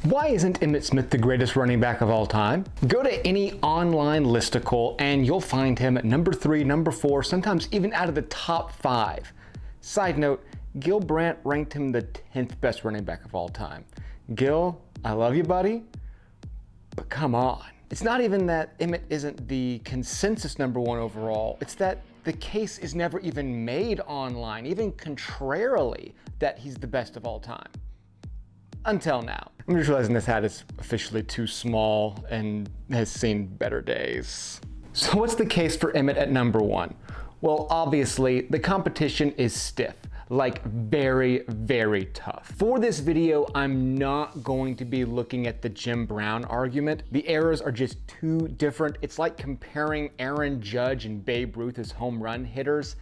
Why isn't Emmitt Smith the greatest running back of all time? Go to any online listicle and you'll find him at number 3, number 4, sometimes even out of the top 5. Side note, Gil Brandt ranked him the 10th best running back of all time. Gil, I love you, buddy, but come on. It's not even that Emmitt isn't the consensus number 1 overall, it's that the case is never even made online, even contrarily, that he's the best of all time. Until now. I'm just realizing this hat is officially too small and has seen better days. So what's the case for Emmitt at number 1? Well, obviously, the competition is stiff. Like very, very tough. For this video, I'm not going to be looking at the Jim Brown argument. The eras are just too different. It's like comparing Aaron Judge and Babe Ruth as home run hitters.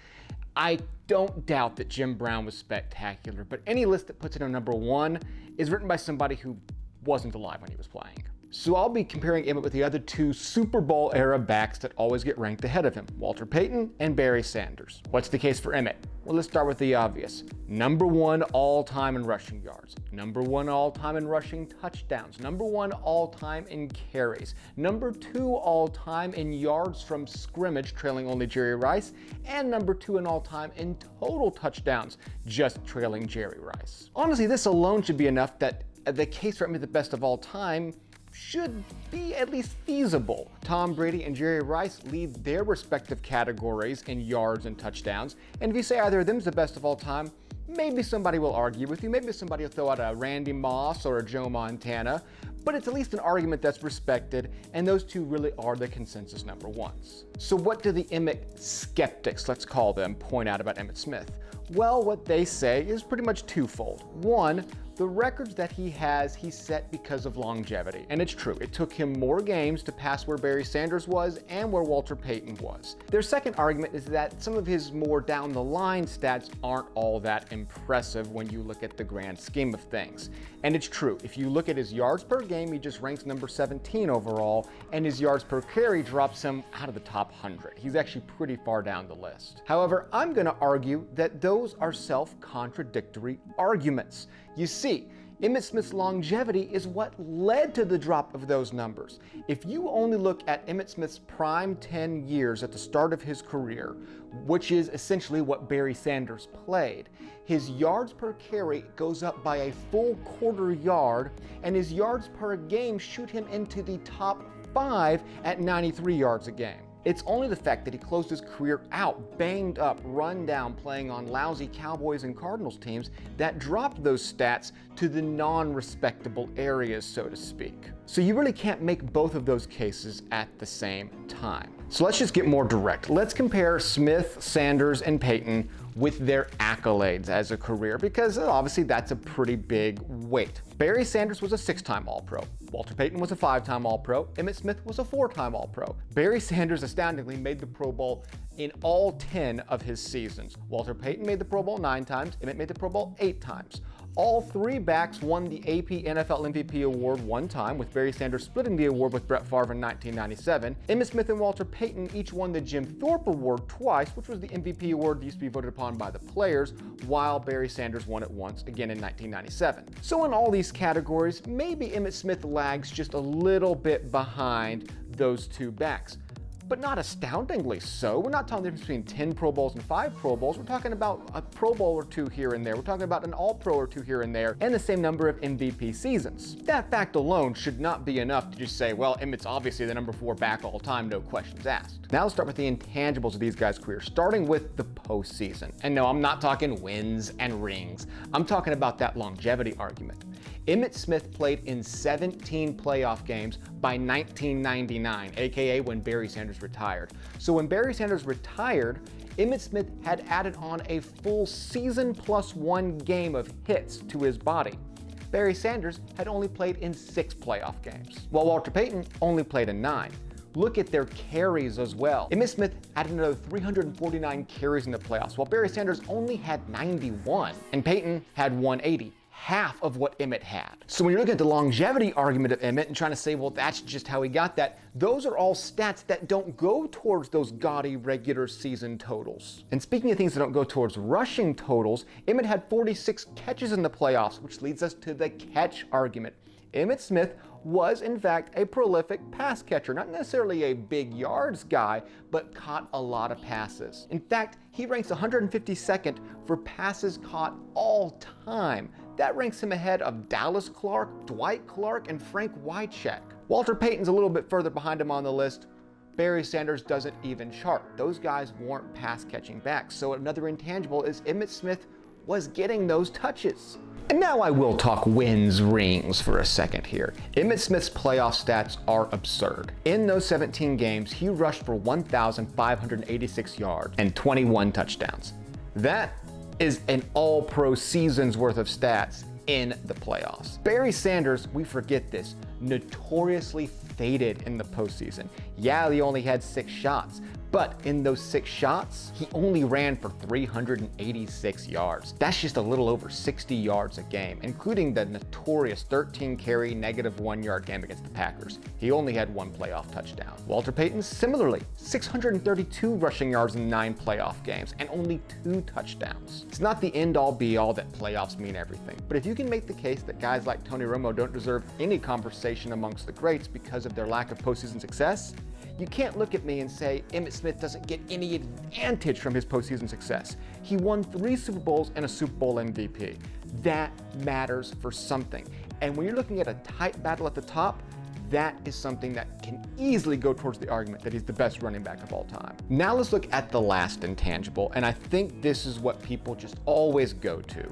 I don't doubt that Jim Brown was spectacular, but any list that puts it on number 1 is written by somebody who wasn't alive when he was playing. So I'll be comparing Emmitt with the other 2 Super Bowl era backs that always get ranked ahead of him, Walter Payton and Barry Sanders. What's the case for Emmitt? Well, let's start with the obvious. Number 1 all-time in rushing yards, number 1 all-time in rushing touchdowns, number 1 all-time in carries, number 2 all-time in yards from scrimmage, trailing only Jerry Rice, and number 2 in all-time in total touchdowns, just trailing Jerry Rice. Honestly, this alone should be enough that the case for Emmitt the best of all time should be at least feasible. Tom Brady and Jerry Rice lead their respective categories in yards and touchdowns, and if you say either of them is the best of all time, maybe somebody will argue with you, maybe somebody will throw out a Randy Moss or a Joe Montana, but it's at least an argument that's respected, and those 2 really are the consensus number 1s. So what do the Emmitt skeptics, let's call them, point out about Emmitt Smith? Well, what they say is pretty much twofold. 1, the records that he has, he set because of longevity. And it's true, it took him more games to pass where Barry Sanders was and where Walter Payton was. Their second argument is that some of his more down the line stats aren't all that impressive when you look at the grand scheme of things. And it's true, if you look at his yards per game, he just ranks number 17 overall, and his yards per carry drops him out of the top 100. He's actually pretty far down the list. However, I'm gonna argue that those are self-contradictory arguments. You see, Emmitt Smith's longevity is what led to the drop of those numbers. If you only look at Emmitt Smith's prime 10 years at the start of his career, which is essentially what Barry Sanders played, his yards per carry goes up by a full quarter yard, and his yards per game shoot him into the top 5 at 93 yards a game. It's only the fact that he closed his career out, banged up, run down, playing on lousy Cowboys and Cardinals teams that dropped those stats to the non-respectable areas, so to speak. So you really can't make both of those cases at the same time. So let's just get more direct. Let's compare Smith, Sanders, and Payton with their accolades as a career, because obviously that's a pretty big weight. Barry Sanders was a 6-time All-Pro. Walter Payton was a 5-time All-Pro. Emmitt Smith was a 4-time All-Pro. Barry Sanders astoundingly made the Pro Bowl in all 10 of his seasons. Walter Payton made the Pro Bowl 9 times. Emmitt made the Pro Bowl 8 times. All 3 backs won the AP NFL MVP award 1 time, with Barry Sanders splitting the award with Brett Favre in 1997. Emmitt Smith and Walter Payton each won the Jim Thorpe Award twice, which was the MVP award that used to be voted upon by the players, while Barry Sanders won it once, again in 1997. So in all these categories, maybe Emmitt Smith lags just a little bit behind those 2 backs. But not astoundingly so. We're not talking the difference between 10 Pro Bowls and 5 Pro Bowls. We're talking about a Pro Bowl or 2 here and there. We're talking about an All-Pro or 2 here and there, and the same number of MVP seasons. That fact alone should not be enough to just say, well, Emmitt's obviously the number 4 back all time, no questions asked. Now let's start with the intangibles of these guys' careers, starting with the postseason. And no, I'm not talking wins and rings. I'm talking about that longevity argument. Emmitt Smith played in 17 playoff games by 1999, aka when Barry Sanders retired. So when Barry Sanders retired, Emmitt Smith had added on a full season plus 1 game of hits to his body. Barry Sanders had only played in 6 playoff games, while Walter Payton only played in 9. Look at their carries as well. Emmitt Smith had another 349 carries in the playoffs, while Barry Sanders only had 91, and Payton had 180. half of what Emmitt had. So when you're looking at the longevity argument of Emmitt and trying to say, well, that's just how he got that, those are all stats that don't go towards those gaudy regular season totals. And speaking of things that don't go towards rushing totals, Emmitt had 46 catches in the playoffs, which leads us to the catch argument. Emmitt Smith was in fact a prolific pass catcher, not necessarily a big yards guy, but caught a lot of passes. In fact, he ranks 152nd for passes caught all time. That ranks him ahead of Dallas Clark, Dwight Clark, and Frank Wycheck. Walter Payton's a little bit further behind him on the list. Barry Sanders doesn't even chart. Those guys weren't pass catching backs. So another intangible is Emmitt Smith was getting those touches. And now I will talk wins rings for a second here. Emmitt Smith's playoff stats are absurd. In those 17 games, he rushed for 1,586 yards and 21 touchdowns. That is an all-pro season's worth of stats in the playoffs. Barry Sanders, we forget this, notoriously faded in the postseason. Yeah, he only had 6 shots, but in those 6 shots, he only ran for 386 yards. That's just a little over 60 yards a game, including the notorious 13 carry, -1 yard game against the Packers. He only had 1 playoff touchdown. Walter Payton, similarly, 632 rushing yards in 9 playoff games and only 2 touchdowns. It's not the end all be all that playoffs mean everything, but if you can make the case that guys like Tony Romo don't deserve any conversation amongst the greats because of their lack of postseason success, you can't look at me and say Emmitt Smith doesn't get any advantage from his postseason success. He won 3 Super Bowls and a Super Bowl MVP. That matters for something. And when you're looking at a tight battle at the top, that is something that can easily go towards the argument that he's the best running back of all time. Now let's look at the last intangible, and I think this is what people just always go to,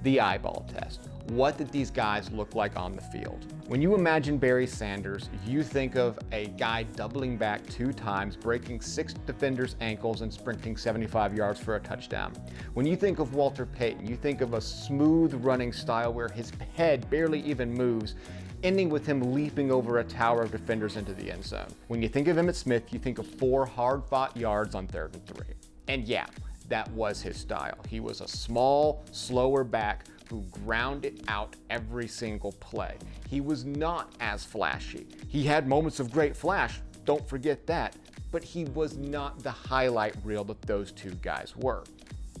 the eyeball test. What did these guys look like on the field? When you imagine Barry Sanders, you think of a guy doubling back 2 times, breaking 6 defenders' ankles and sprinting 75 yards for a touchdown. When you think of Walter Payton, you think of a smooth running style where his head barely even moves, ending with him leaping over a tower of defenders into the end zone. When you think of Emmitt Smith, you think of 4 hard-fought yards on 3rd and 3. And yeah, that was his style. He was a small, slower back who ground it out every single play. He was not as flashy. He had moments of great flash, don't forget that, but he was not the highlight reel that those 2 guys were.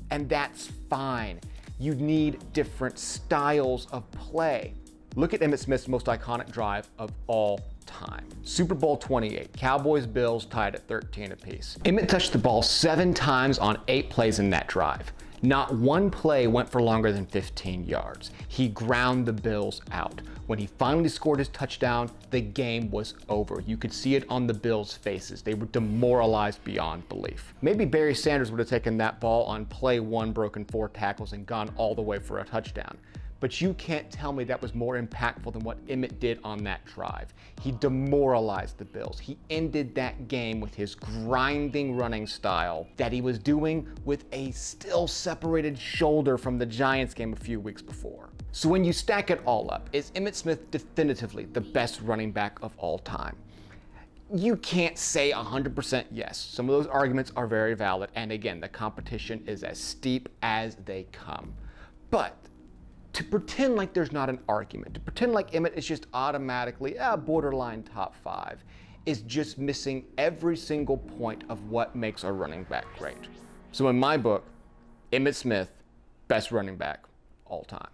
And that's fine. You need different styles of play. Look at Emmitt Smith's most iconic drive of all time. Super Bowl XXVIII, Cowboys-Bills tied at 13 apiece. Emmitt touched the ball 7 times on 8 plays in that drive. Not one play went for longer than 15 yards. He ground the Bills out. When he finally scored his touchdown, the game was over. You could see it on the Bills' faces. They were demoralized beyond belief. Maybe Barry Sanders would have taken that ball on play 1, broken 4 tackles, and gone all the way for a touchdown. But you can't tell me that was more impactful than what Emmitt did on that drive. He demoralized the Bills. He ended that game with his grinding running style that he was doing with a still separated shoulder from the Giants game a few weeks before. So when you stack it all up, is Emmitt Smith definitively the best running back of all time? You can't say 100% yes. Some of those arguments are very valid, and again, the competition is as steep as they come. But to pretend like there's not an argument, to pretend like Emmitt is just automatically a borderline top 5, is just missing every single point of what makes a running back great. So in my book, Emmitt Smith, best running back all time.